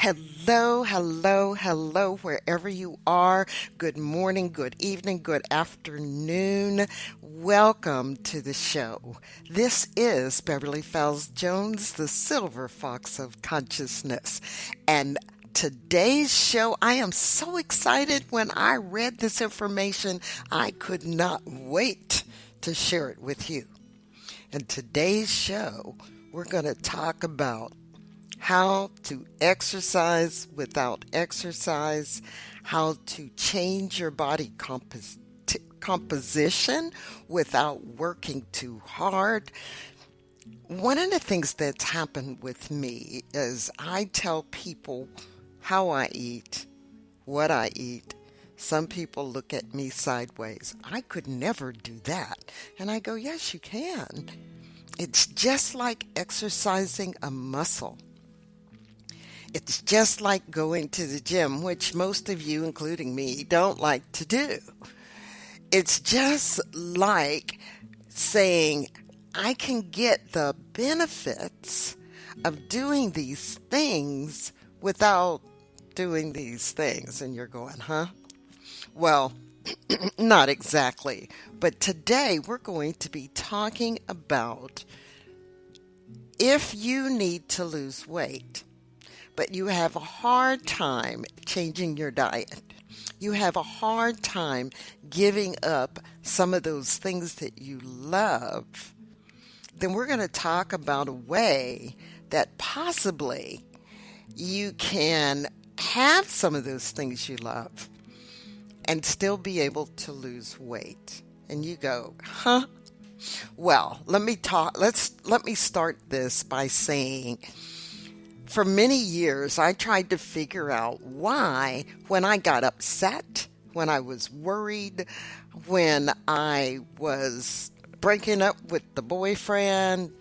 Hello, hello, hello, wherever you are. Good morning, good evening, good afternoon. Welcome to the show. This is Beverly Fells Jones, the Silver Fox of Consciousness. And today's show, I am so excited when I read this information. I could not wait to share it with you. In today's show, we're going to talk about how to exercise without exercise, how to change your body composition without working too hard. One of the things that's happened with me is I tell people how I eat, what I eat. Some people look at me sideways. I could never do that. And I go, yes, you can. It's just like exercising a muscle. It's just like going to the gym, which most of you, including me, don't like to do. It's just like saying, I can get the benefits of doing these things without doing these things. And you're going, huh? Well, not exactly. But today we're going to be talking about if you need to lose weight, but you have a hard time changing your diet. You have a hard time giving up some of those things that you love. Then we're going to talk about a way that possibly you can have some of those things you love and still be able to lose weight. And you go, huh? Well, let me start this by saying, for many years, I tried to figure out why, when I got upset, when I was worried, when I was breaking up with the boyfriend,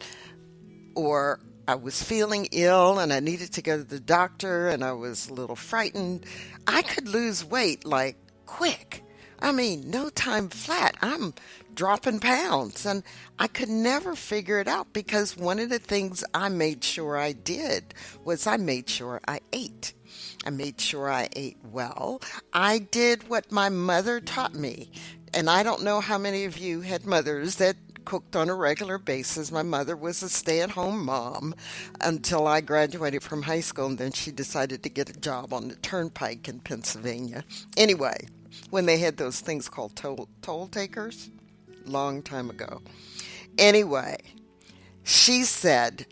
or I was feeling ill and I needed to go to the doctor and I was a little frightened, I could lose weight like quick. I mean, no time flat. I'm dropping pounds. And I could never figure it out because one of the things I made sure I did was I made sure I ate. I made sure I ate well. I did what my mother taught me. And I don't know how many of you had mothers that cooked on a regular basis. My mother was a stay-at-home mom until I graduated from high school, and then she decided to get a job on the turnpike in Pennsylvania. Anyway, when they had those things called toll takers, long time ago. Anyway, she said,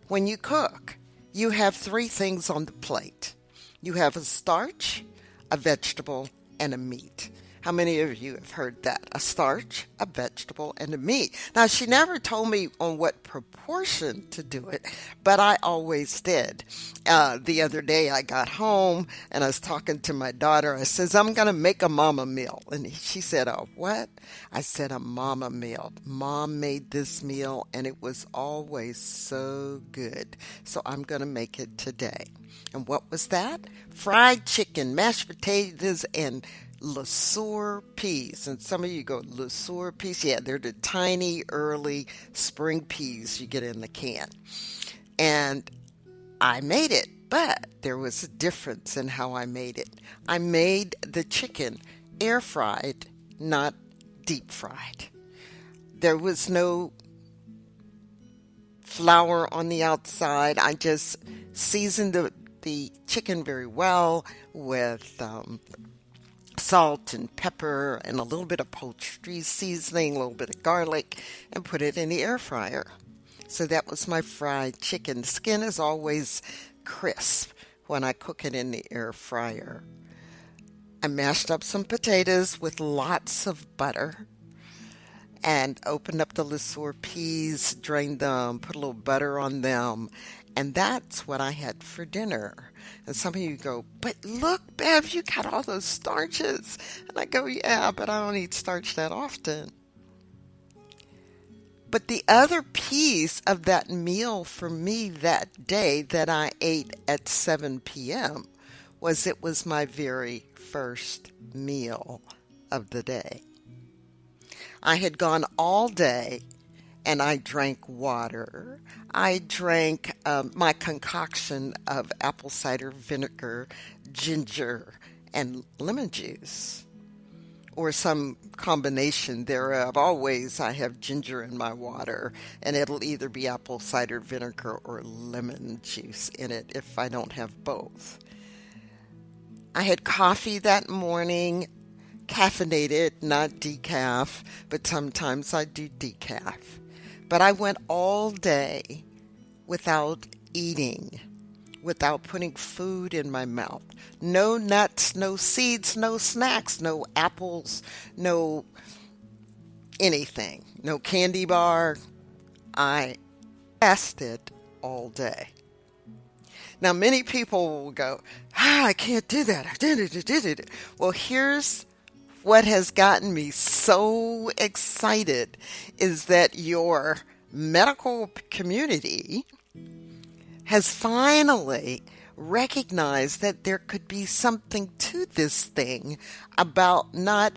when you cook, you have three things on the plate. You have a starch, a vegetable, and a meat. How many of you have heard that? A starch, a vegetable, and a meat. Now, she never told me on what proportion to do it, but I always did. The other day I got home and I was talking to my daughter. I says, I'm going to make a mama meal. And she said, oh, what? I said, a mama meal. Mom made this meal and it was always so good. So I'm going to make it today. And what was that? Fried chicken, mashed potatoes, and LeSueur peas. And some of you go, LeSueur peas? Yeah, they're the tiny, early spring peas you get in the can. And I made it, but there was a difference in how I made it. I made the chicken air fried, not deep fried. There was no flour on the outside. I just seasoned the chicken very well with salt and pepper and a little bit of poultry seasoning, a little bit of garlic, and put it in the air fryer. So that was my fried chicken. The skin is always crisp when I cook it in the air fryer. I mashed up some potatoes with lots of butter and opened up the LeSueur peas, drained them, put a little butter on them, and that's what I had for dinner. And some of you go, but look, Bev, you got all those starches. And I go, yeah, but I don't eat starch that often. But the other piece of that meal for me that day that I ate at 7 p.m. was it was my very first meal of the day. I had gone all day and I drank water. I drank my concoction of apple cider vinegar, ginger, and lemon juice, or some combination thereof. Always I have ginger in my water, and it'll either be apple cider vinegar or lemon juice in it if I don't have both. I had coffee that morning, caffeinated, not decaf, but sometimes I do decaf. But I went all day without eating, without putting food in my mouth. No nuts, no seeds, no snacks, no apples, no anything, no candy bar. I fasted all day. Now, many people will go, I can't do that. I did it. Well, here's what has gotten me so excited is that your medical community has finally recognized that there could be something to this thing about not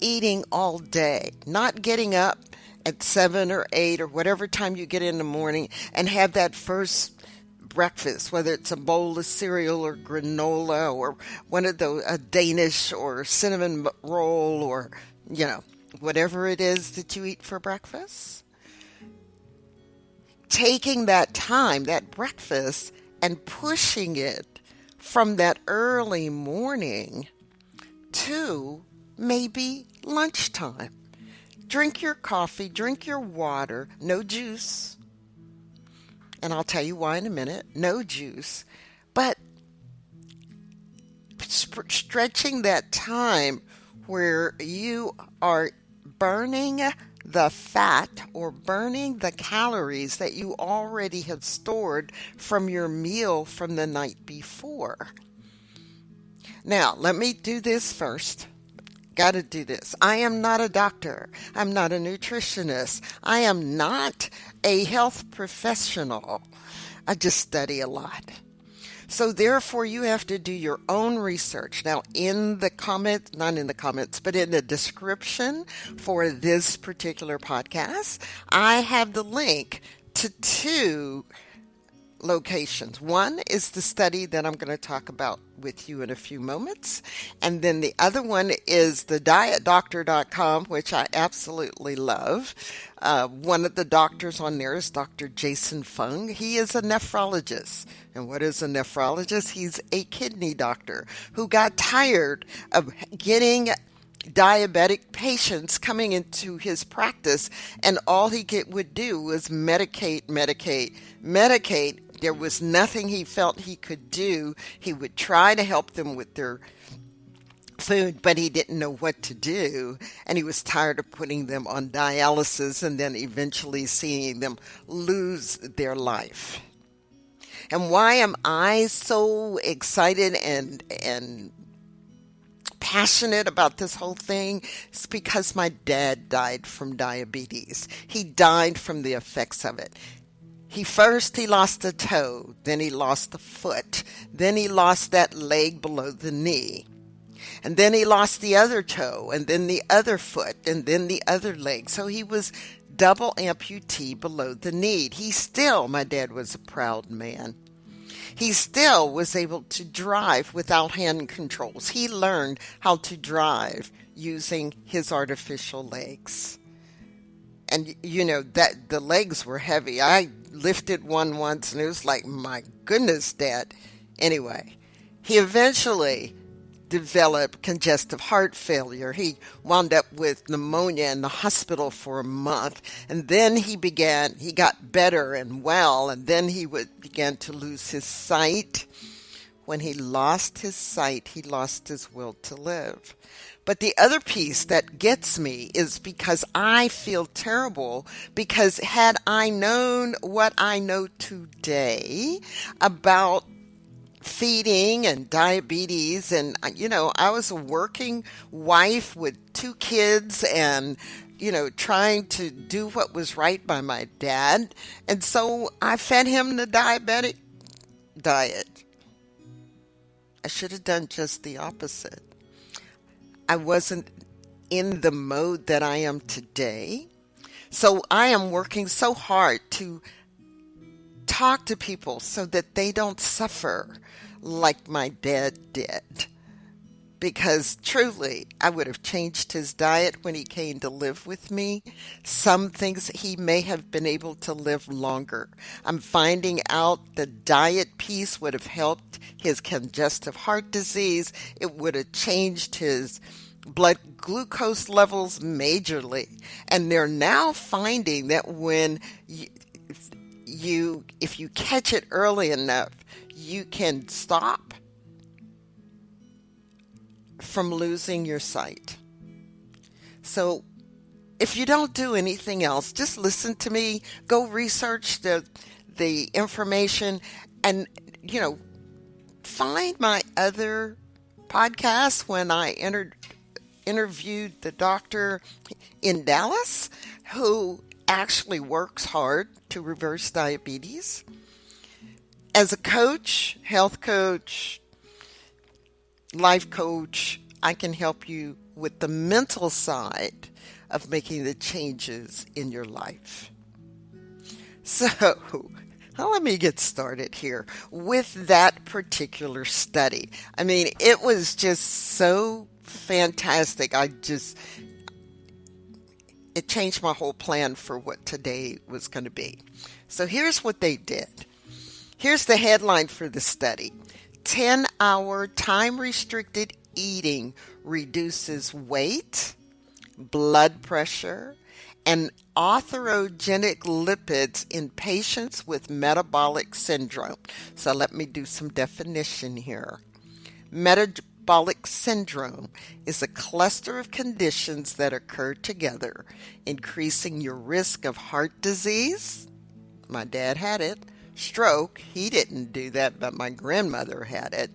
eating all day, not getting up at 7 or 8 or whatever time you get in the morning and have that first breakfast, whether it's a bowl of cereal or granola or one of those, a Danish or cinnamon roll or, whatever it is that you eat for breakfast. Taking that time, that breakfast, and pushing it from that early morning to maybe lunchtime. Drink your coffee, drink your water, no juice. And I'll tell you why in a minute. No juice. But stretching that time where you are burning the fat or burning the calories that you already have stored from your meal from the night before. Now, let me do this first. Got to do this. I am not a doctor. I'm not a nutritionist. I am not a health professional. I just study a lot. So therefore, you have to do your own research. Now, in the comments, not in the comments, but in the description for this particular podcast, I have the link to 2 locations. One is the study that I'm going to talk about with you in a few moments. And then the other one is the dietdoctor.com, which I absolutely love. One of the doctors on there is Dr. Jason Fung. He is a nephrologist. And what is a nephrologist? He's a kidney doctor who got tired of getting diabetic patients coming into his practice, and all would do was medicate. There was nothing he felt he could do. He would try to help them with their food, but he didn't know what to do. And he was tired of putting them on dialysis and then eventually seeing them lose their life. And why am I so excited and passionate about this whole thing? It's because my dad died from diabetes. He died from the effects of it. He lost a toe, then he lost a foot, then he lost that leg below the knee, and then he lost the other toe, and then the other foot, and then the other leg. So he was double amputee below the knee. My dad was a proud man. He still was able to drive without hand controls. He learned how to drive using his artificial legs. And that the legs were heavy. I lifted one once and it was like, my goodness, Dad. Anyway, he eventually developed congestive heart failure. He wound up with pneumonia in the hospital for a month. And then he got better and well. And then he began to lose his sight. When he lost his sight, he lost his will to live. But the other piece that gets me is because I feel terrible, because had I known what I know today about feeding and diabetes, and I was a working wife with 2 kids and trying to do what was right by my dad, and so I fed him the diabetic diet. I should have done just the opposite. I wasn't in the mode that I am today. So I am working so hard to talk to people so that they don't suffer like my dad did. Because truly, I would have changed his diet when he came to live with me. Some things he may have been able to live longer. I'm finding out the diet piece would have helped his congestive heart disease. It would have changed his blood glucose levels majorly. And they're now finding that when if you catch it early enough, you can stop from losing your sight. So if you don't do anything else, just listen to me, go research the information, and find my other podcasts when I interviewed the doctor in Dallas who actually works hard to reverse diabetes. As a coach, health coach, life coach, I can help you with the mental side of making the changes in your life. So, let me get started here with that particular study. I mean, it was just so fantastic. It changed my whole plan for what today was going to be. So here's what they did. Here's the headline for the study. 10-hour time-restricted eating reduces weight, blood pressure, and atherogenic lipids in patients with metabolic syndrome. So let me do some definition here. Metabolic syndrome is a cluster of conditions that occur together, increasing your risk of heart disease. My dad had it. Stroke, he didn't do that, but my grandmother had it,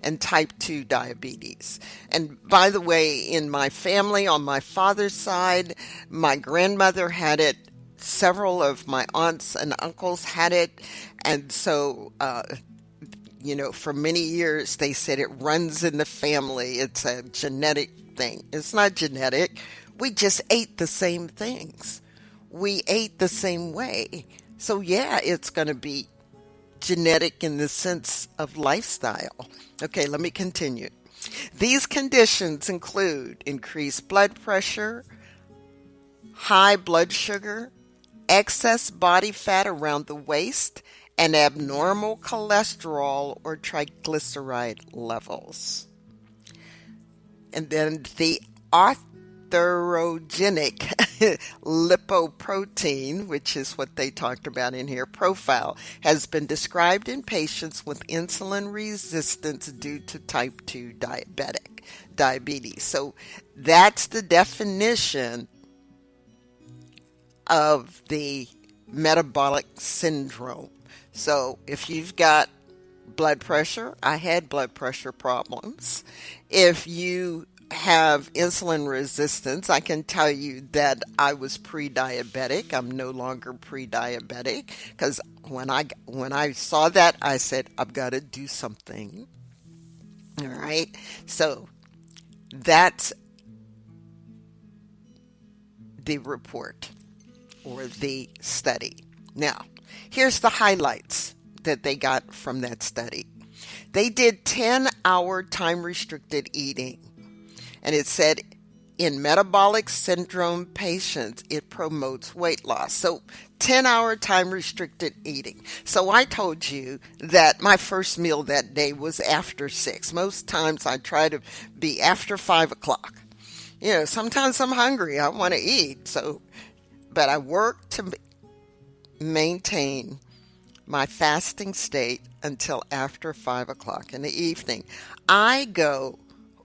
and type 2 diabetes. And by the way, in my family, on my father's side, my grandmother had it, several of my aunts and uncles had it, and so, for many years they said it runs in the family, it's a genetic thing. It's not genetic, we just ate the same things. We ate the same way. So yeah, it's going to be genetic in the sense of lifestyle. Okay, let me continue. These conditions include increased blood pressure, high blood sugar, excess body fat around the waist, and abnormal cholesterol or triglyceride levels. And then the atherogenic lipoprotein, which is what they talked about in here, profile, has been described in patients with insulin resistance due to type 2 diabetes. So that's the definition of the metabolic syndrome. So if you've got blood pressure, I had blood pressure problems. If you have insulin resistance, I can tell you that I was pre-diabetic. I'm no longer pre-diabetic because when I saw that, I said, I've got to do something. All right. So that's the report or the study. Now, here's the highlights that they got from that study. They did 10-hour time-restricted eating. And it said in metabolic syndrome patients, it promotes weight loss. So 10-hour time-restricted eating. So I told you that my first meal that day was after 6. Most times I try to be after 5 o'clock. Sometimes I'm hungry. I want to eat. But I work to maintain my fasting state until after 5 o'clock in the evening. I go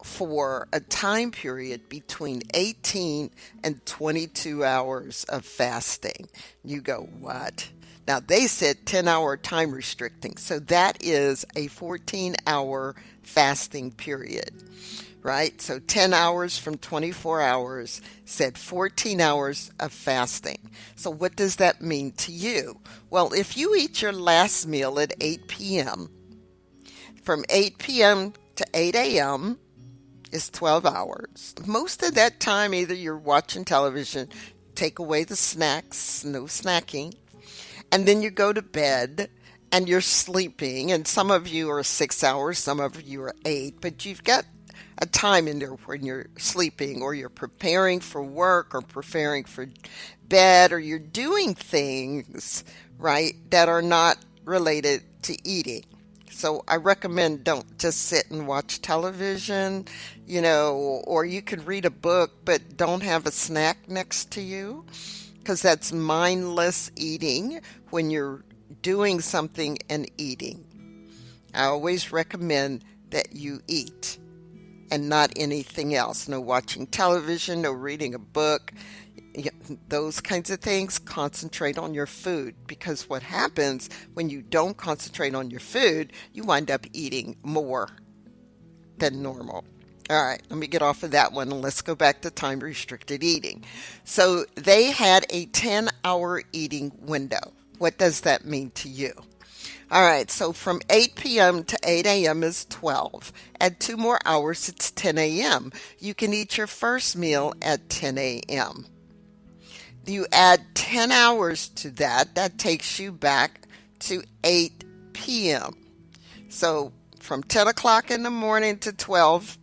for a time period between 18 and 22 hours of fasting. You go, what? Now, they said 10-hour time restricting. So that is a 14-hour fasting period, right? So 10 hours from 24 hours said 14 hours of fasting. So what does that mean to you? Well, if you eat your last meal at 8 p.m., from 8 p.m. to 8 a.m., is 12 hours. Most of that time, either you're watching television, take away the snacks, no snacking, and then you go to bed and you're sleeping, and some of you are 6 hours, some of you are 8, but you've got a time in there when you're sleeping or you're preparing for work or preparing for bed or you're doing things, right, that are not related to eating. So I recommend don't just sit and watch television, or you can read a book, but don't have a snack next to you because that's mindless eating when you're doing something and eating. I always recommend that you eat and not anything else. No watching television, no reading a book, those kinds of things. Concentrate on your food, because what happens when you don't concentrate on your food, you wind up eating more than normal. All right, let me get off of that one and let's go back to time restricted eating. So they had a 10-hour eating window. What does that mean to you? All right, so from 8 p.m. to 8 a.m. is 12. Add 2 more hours, it's 10 a.m. You can eat your first meal at 10 a.m. You add 10 hours to that, that takes you back to 8 p.m. So from 10 o'clock in the morning to 12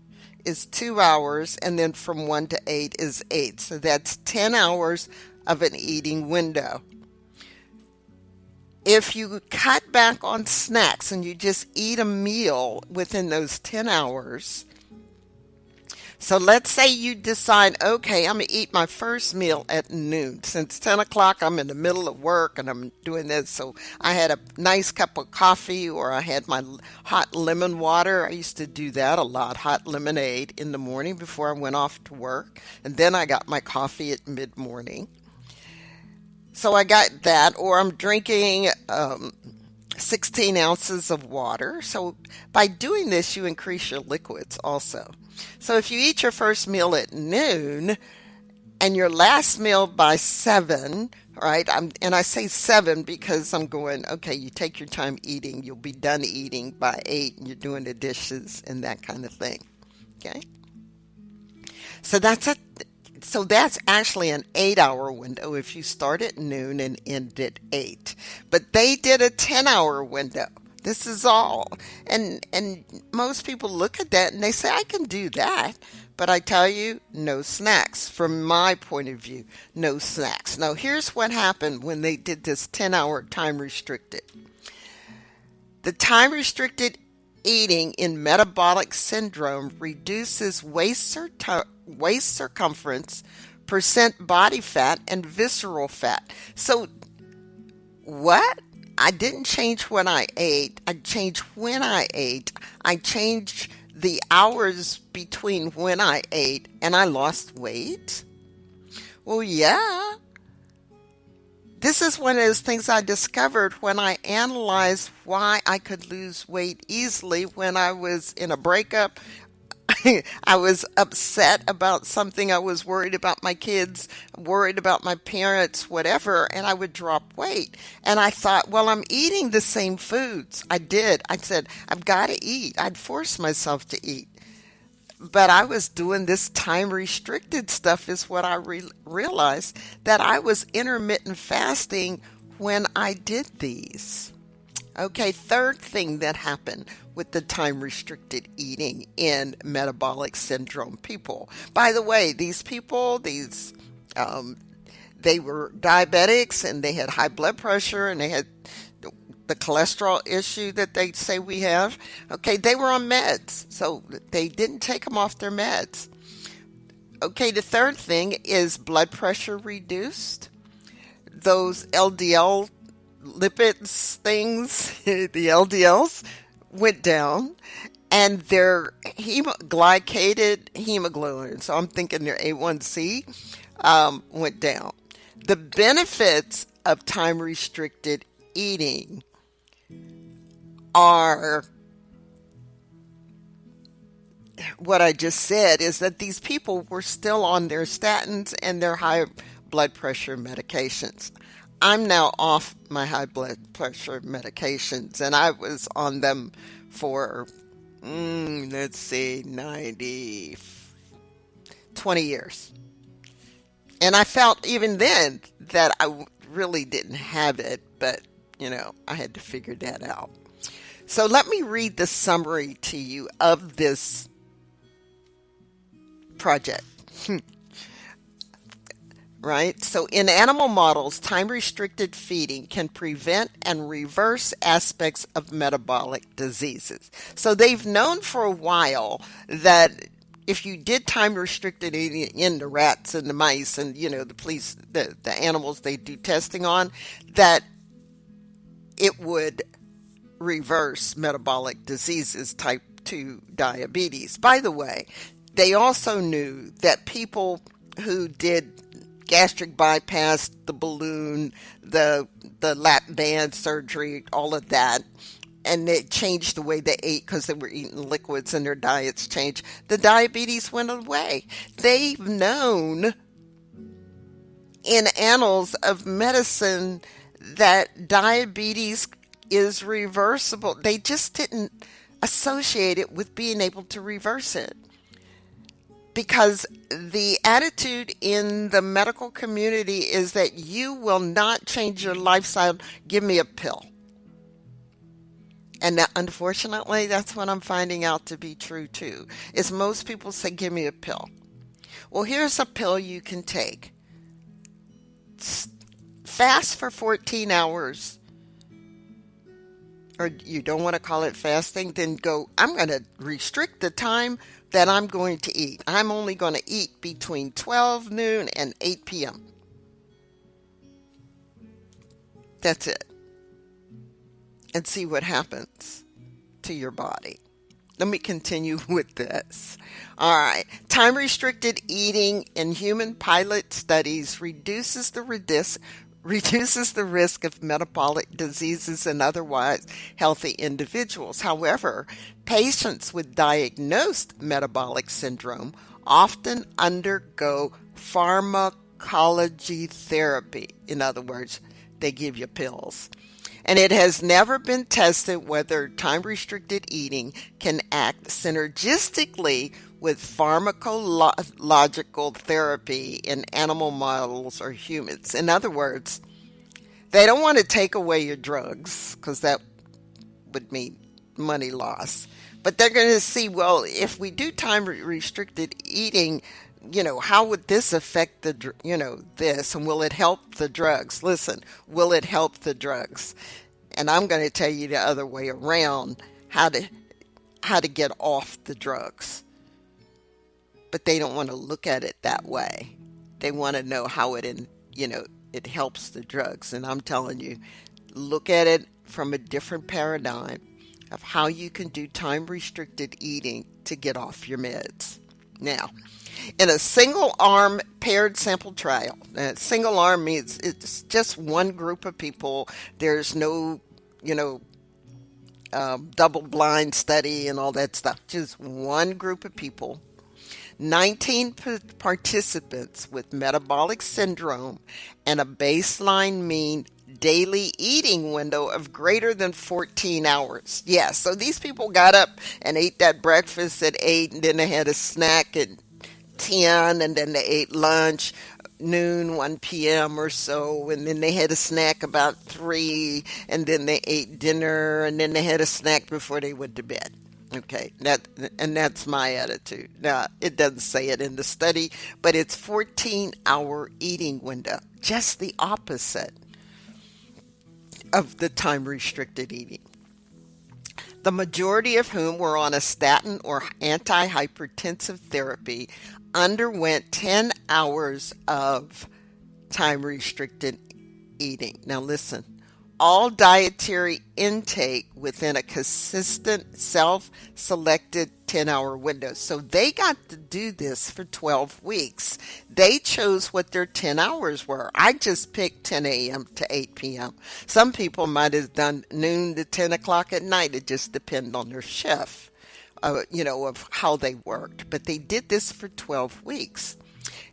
is 2 hours, and then from 1 to 8 is 8. So that's 10 hours of an eating window. If you cut back on snacks and you just eat a meal within those 10 hours, so let's say you decide, okay, I'm going to eat my first meal at noon. Since 10 o'clock, I'm in the middle of work and I'm doing this. So I had a nice cup of coffee, or I had my hot lemon water. I used to do that a lot, hot lemonade in the morning before I went off to work. And then I got my coffee at mid-morning. So I got that, or I'm drinking 16 ounces of water. So by doing this, you increase your liquids also. So if you eat your first meal at noon and your last meal by 7, right? And I say 7 because I'm going, okay, you take your time eating. You'll be done eating by 8 and you're doing the dishes and that kind of thing. Okay? So that's actually an 8-hour window if you start at noon and end at 8. But they did a 10-hour window. This is all. And most people look at that and they say, I can do that. But I tell you, no snacks. From my point of view, no snacks. Now, here's what happened when they did this 10-hour time restricted. The time restricted eating in metabolic syndrome reduces waist circumference, percent body fat, and visceral fat. So what? I didn't change what I ate. I changed when I ate. I changed the hours between when I ate, and I lost weight. Well, yeah. This is one of those things I discovered when I analyzed why I could lose weight easily when I was in a breakup. I was upset about something. I was worried about my kids, worried about my parents, whatever, and I would drop weight. And I thought, well, I'm eating the same foods. I did. I said, I've got to eat. I'd force myself to eat. But I was doing this time restricted stuff is what I realized that I was intermittent fasting when I did these. Okay, third thing that happened with the time restricted eating in metabolic syndrome people. By the way, these people, they were diabetics and they had high blood pressure and they had the cholesterol issue that they say we have. Okay, they were on meds, so they didn't take them off their meds. Okay, the third thing is blood pressure reduced. Those LDL lipids things, the LDLs went down, and their glycated hemoglobin, so I'm thinking their A1C, went down. The benefits of time restricted eating are what I just said, is that these people were still on their statins and their high blood pressure medications. I'm now off my high blood pressure medications, and I was on them for, 20 years. And I felt even then that really didn't have it, but I had to figure that out. So let me read the summary to you of this project. Right? So in animal models, time restricted feeding can prevent and reverse aspects of metabolic diseases. So they've known for a while that if you did time restricted eating in the rats and the mice and the animals they do testing on, that it would reverse metabolic diseases, type 2 diabetes. By the way, they also knew that people who did gastric bypass, the balloon, the lap band surgery, all of that, and it changed the way they ate because they were eating liquids and their diets changed. The diabetes went away. They've known in annals of medicine that diabetes is reversible. They just didn't associate it with being able to reverse it. Because the attitude in the medical community is that you will not change your lifestyle. Give me a pill. And that, unfortunately, that's what I'm finding out to be true too. Is most people say, give me a pill. Well, here's a pill you can take. Fast for 14 hours. Or you don't want to call it fasting, then go, I'm going to restrict the time that I'm going to eat. I'm only going to eat between 12 noon and 8 p.m. That's it. And see what happens to your body. Let me continue with this. All right. Time restricted eating in human pilot studies reduces the risk of metabolic diseases in otherwise healthy individuals. However, patients with diagnosed metabolic syndrome often undergo pharmacology therapy. In other words, they give you pills. And it has never been tested whether time-restricted eating can act synergistically with pharmacological therapy in animal models or humans. In other words, they don't want to take away your drugs because that would mean money loss. But they're going to see, well, if we do time-restricted eating, how would this affect this? And will it help the drugs? Listen, will it help the drugs? And I'm going to tell you the other way around, how to get off the drugs. But they don't want to look at it that way. They want to know how it helps the drugs. And I'm telling you, look at it from a different paradigm of how you can do time-restricted eating to get off your meds. Now, in a single-arm paired sample trial, single arm means it's just one group of people. There's no, double-blind study and all that stuff. Just one group of people. 19 participants with metabolic syndrome and a baseline mean daily eating window of greater than 14 hours. Yes, so these people got up and ate that breakfast at 8, and then they had a snack at 10, and then they ate lunch noon, 1 p.m. or so, and then they had a snack about 3, and then they ate dinner, and then they had a snack before they went to bed. Okay, that's my attitude. Now, it doesn't say it in the study, but it's 14-hour eating window, just the opposite of the time-restricted eating. The majority of whom were on a statin or antihypertensive therapy underwent 10 hours of time-restricted eating. Now listen, all dietary intake within a consistent self-selected 10-hour window. So they got to do this for 12 weeks. They chose what their 10 hours were. I just picked 10 a.m. to 8 p.m. Some people might have done noon to 10 o'clock at night. It just depends on their shift, of how they worked. But they did this for 12 weeks.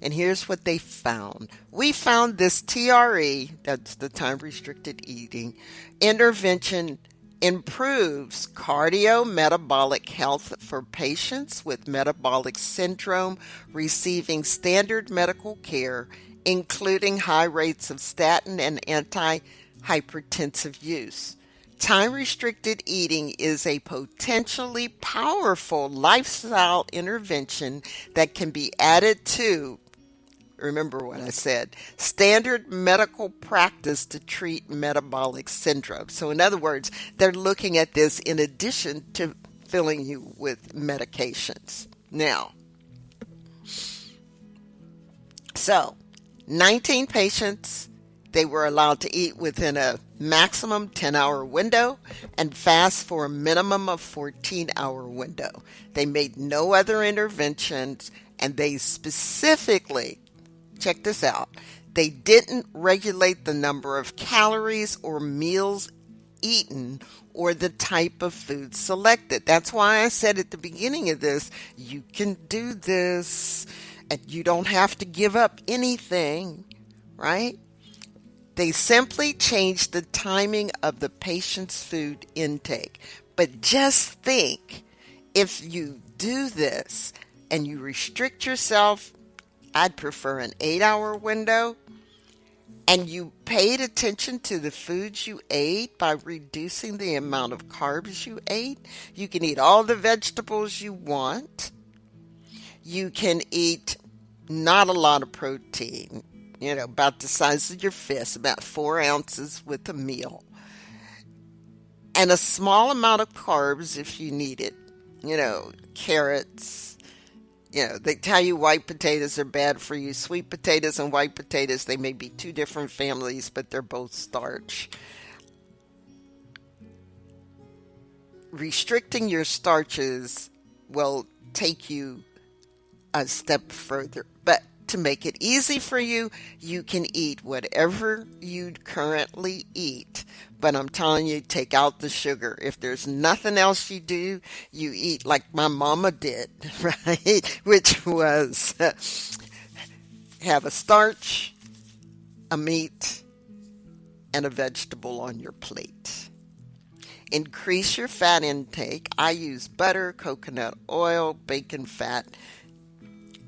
And here's what they found. We found this TRE, that's the time-restricted eating, intervention improves cardiometabolic health for patients with metabolic syndrome receiving standard medical care including high rates of statin and antihypertensive use. Time-restricted eating is a potentially powerful lifestyle intervention that can be added to, remember what I said, standard medical practice to treat metabolic syndrome. So in other words, they're looking at this in addition to filling you with medications. Now, so 19 patients, they were allowed to eat within a maximum 10-hour window and fast for a minimum of 14-hour window. They made no other interventions, and they specifically, check this out, they didn't regulate the number of calories or meals eaten or the type of food selected. That's why I said at the beginning of this, you can do this and you don't have to give up anything, right? They simply changed the timing of the patient's food intake. But just think, if you do this and you restrict yourself, I'd prefer an 8-hour window, and you paid attention to the foods you ate by reducing the amount of carbs you ate. You can eat all the vegetables you want. You can eat not a lot of protein, about the size of your fist, about 4 ounces with a meal. And a small amount of carbs if you need it. Carrots. They tell you white potatoes are bad for you. Sweet potatoes and white potatoes, they may be two different families, but they're both starch. Restricting your starches will take you a step further. But to make it easy for you, you can eat whatever you currently eat. But I'm telling you, take out the sugar. If there's nothing else you do, you eat like my mama did, right? Which was have a starch, a meat, and a vegetable on your plate. Increase your fat intake. I use butter, coconut oil, bacon fat.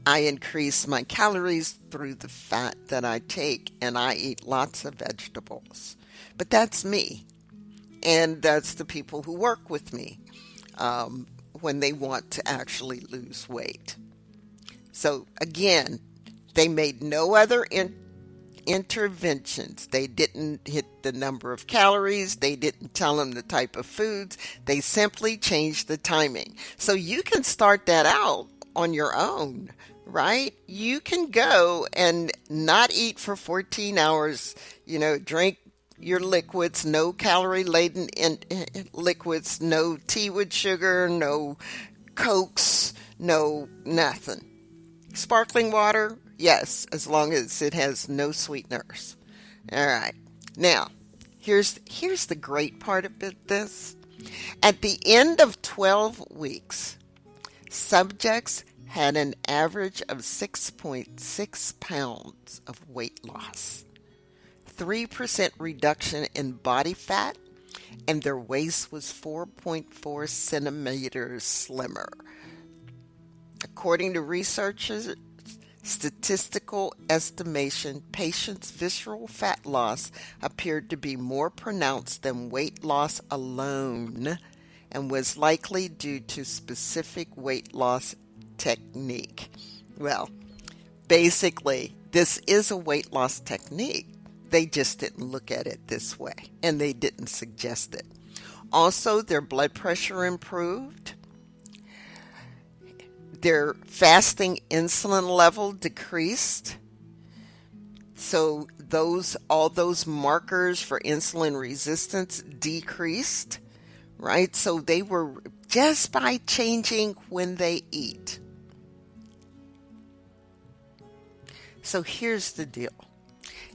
I increase my calories through the fat that I take, and I eat lots of vegetables. But that's me, and that's the people who work with me when they want to actually lose weight. So again, they made no other interventions. They didn't hit the number of calories. They didn't tell them the type of foods. They simply changed the timing. So you can start that out on your own. Right? You can go and not eat for 14 hours, drink your liquids, no calorie-laden liquids, no tea with sugar, no Cokes, no nothing. Sparkling water, yes, as long as it has no sweeteners. All right. Now, here's the great part about this. At the end of 12 weeks, subjects had an average of 6.6 pounds of weight loss, 3% reduction in body fat, and their waist was 4.4 centimeters slimmer. According to researchers' statistical estimation, patients' visceral fat loss appeared to be more pronounced than weight loss alone and was likely due to specific weight loss technique. Well, basically, this is a weight loss technique. They just didn't look at it this way, and they didn't suggest it. Also, their blood pressure improved. Their fasting insulin level decreased. So all those markers for insulin resistance decreased, right? So they were just by changing when they eat. So here's the deal.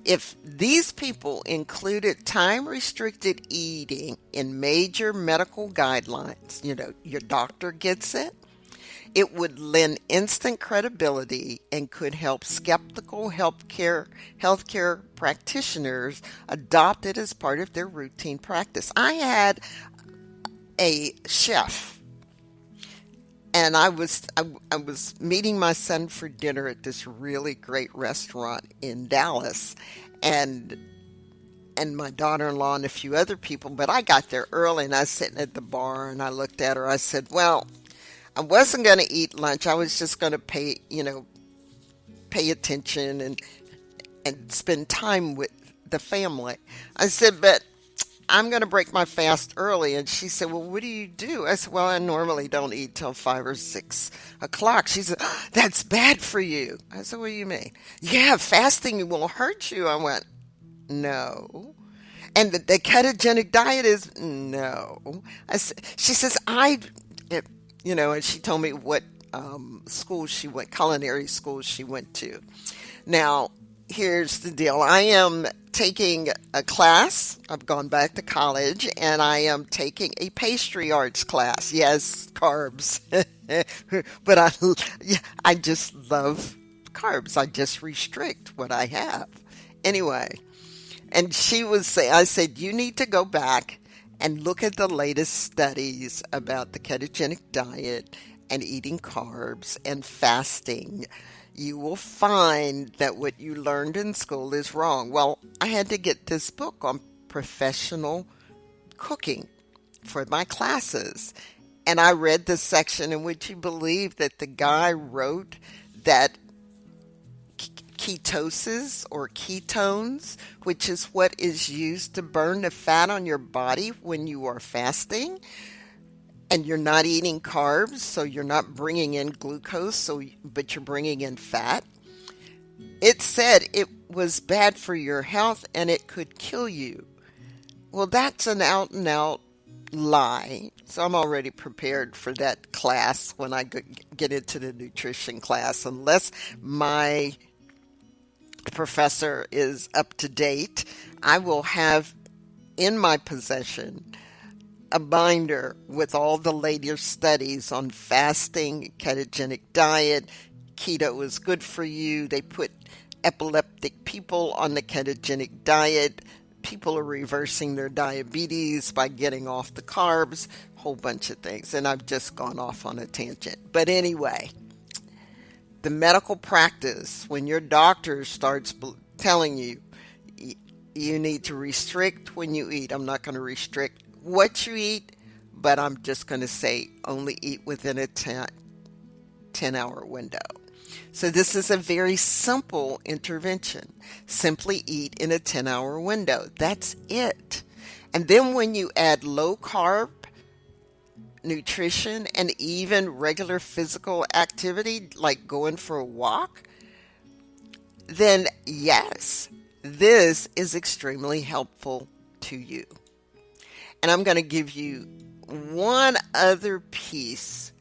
If these people included time-restricted eating in major medical guidelines, your doctor gets it, it would lend instant credibility and could help skeptical healthcare practitioners adopt it as part of their routine practice. I had a chef, and I was meeting my son for dinner at this really great restaurant in Dallas, and my daughter-in-law and a few other people, but I got there early and I was sitting at the bar and I looked at her. I said, "Well, I wasn't going to eat lunch. I was just going to pay attention and spend time with the family." I said, "But I'm going to break my fast early." And she said, "Well, what do you do?" I said, "Well, I normally don't eat till 5 or 6 o'clock." She said, "That's bad for you." I said, "What do you mean?" "Yeah, fasting will hurt you." I went, "No." And the ketogenic diet is no. She says, it, and she told me what school she went, culinary school she went to. Now, here's the deal. I am taking a class. I've gone back to college and I am taking a pastry arts class. Yes, carbs. But yeah, I just love carbs. I just restrict what I have. Anyway, and she was saying, I said, "You need to go back and look at the latest studies about the ketogenic diet and eating carbs and fasting. You will find that what you learned in school is wrong." Well, I had to get this book on professional cooking for my classes. And I read the section in which you believe that the guy wrote that ketosis or ketones, which is what is used to burn the fat on your body when you are fasting and you're not eating carbs, so you're not bringing in glucose, but you're bringing in fat. It said it was bad for your health and it could kill you. Well, that's an out and out lie. So I'm already prepared for that class when I get into the nutrition class, unless my professor is up to date. I will have in my possession a binder with all the latest studies on fasting, ketogenic diet. Keto is good for you. They put epileptic people on the ketogenic diet. People are reversing their diabetes by getting off the carbs, a whole bunch of things. And I've just gone off on a tangent. But anyway, the medical practice, when your doctor starts telling you you need to restrict when you eat. I'm not going to restrict what you eat, but I'm just going to say only eat within a 10-hour window. So this is a very simple intervention. Simply eat in a 10-hour window. That's it. And then when you add low carb nutrition and even regular physical activity like going for a walk, then yes, this is extremely helpful to you. And I'm going to give you one other piece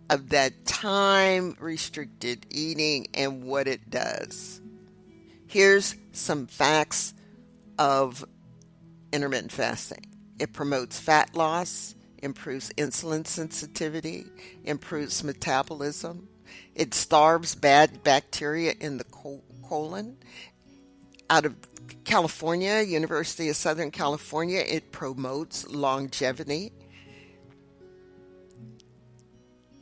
of that time restricted eating and what it does. Here's some facts of intermittent fasting. It promotes fat loss, improves insulin sensitivity, improves metabolism. It starves bad bacteria in the colon. Out of California, University of Southern California, it promotes longevity.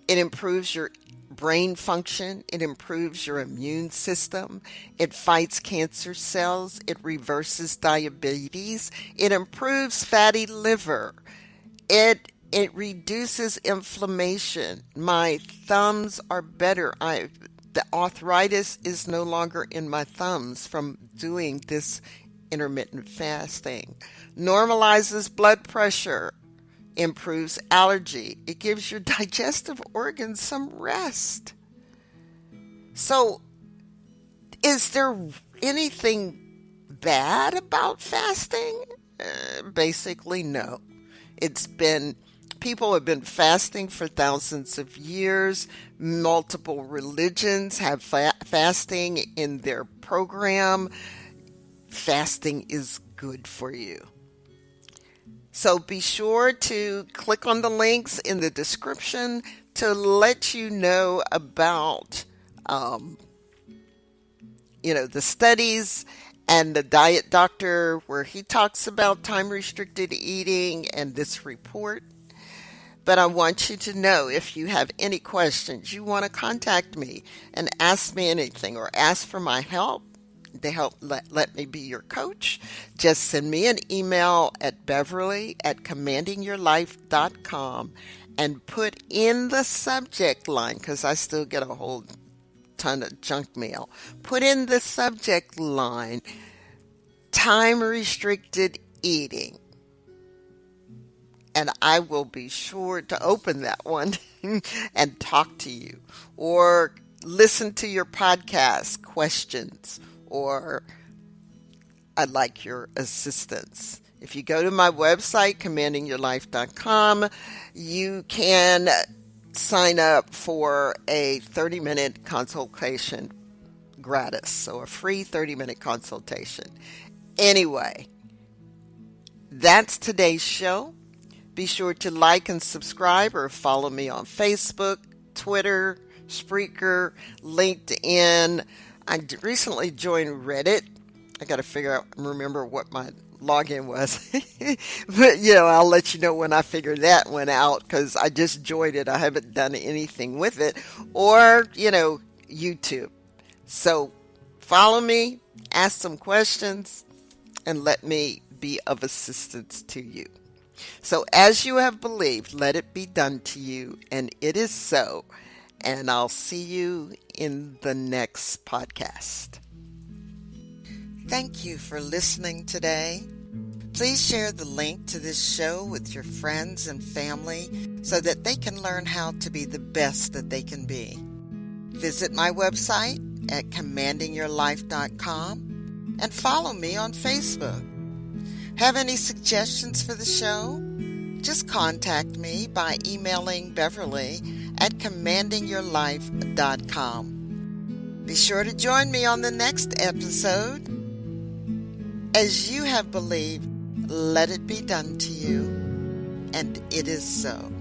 It improves your brain function. It improves your immune system. It fights cancer cells. It reverses diabetes. It improves fatty liver. It reduces inflammation. My thumbs are better. The arthritis is no longer in my thumbs from doing this intermittent fasting. Normalizes blood pressure. Improves allergy. It gives your digestive organs some rest. So, is there anything bad about fasting? Basically, no. People have been fasting for thousands of years. Multiple religions have fasting in their program. Fasting is good for you. So be sure to click on the links in the description to let you know about, the studies and the Diet Doctor where he talks about time-restricted eating and this report. But I want you to know, if you have any questions, you want to contact me and ask me anything or ask for my help, to help let me be your coach, just send me an email at beverly@commandingyourlife.com and put in the subject line, because I still get a whole ton of junk mail. Put in the subject line, time restricted eating. And I will be sure to open that one and talk to you, or listen to your podcast questions, or I'd like your assistance. If you go to my website, commandingyourlife.com, you can sign up for a 30-minute consultation gratis. So a free 30-minute consultation. Anyway, that's today's show. Be sure to like and subscribe, or follow me on Facebook, Twitter, Spreaker, LinkedIn. I recently joined Reddit. I got to remember what my login was. But, I'll let you know when I figure that one out, because I just joined it. I haven't done anything with it. Or, YouTube. So follow me, ask some questions, and let me be of assistance to you. So as you have believed, let it be done to you, and it is so. And I'll see you in the next podcast. Thank you for listening today. Please share the link to this show with your friends and family so that they can learn how to be the best that they can be. Visit my website at commandingyourlife.com and follow me on Facebook. Have any suggestions for the show? Just contact me by emailing Beverly at commandingyourlife.com. Be sure to join me on the next episode. As you have believed, let it be done to you, and it is so.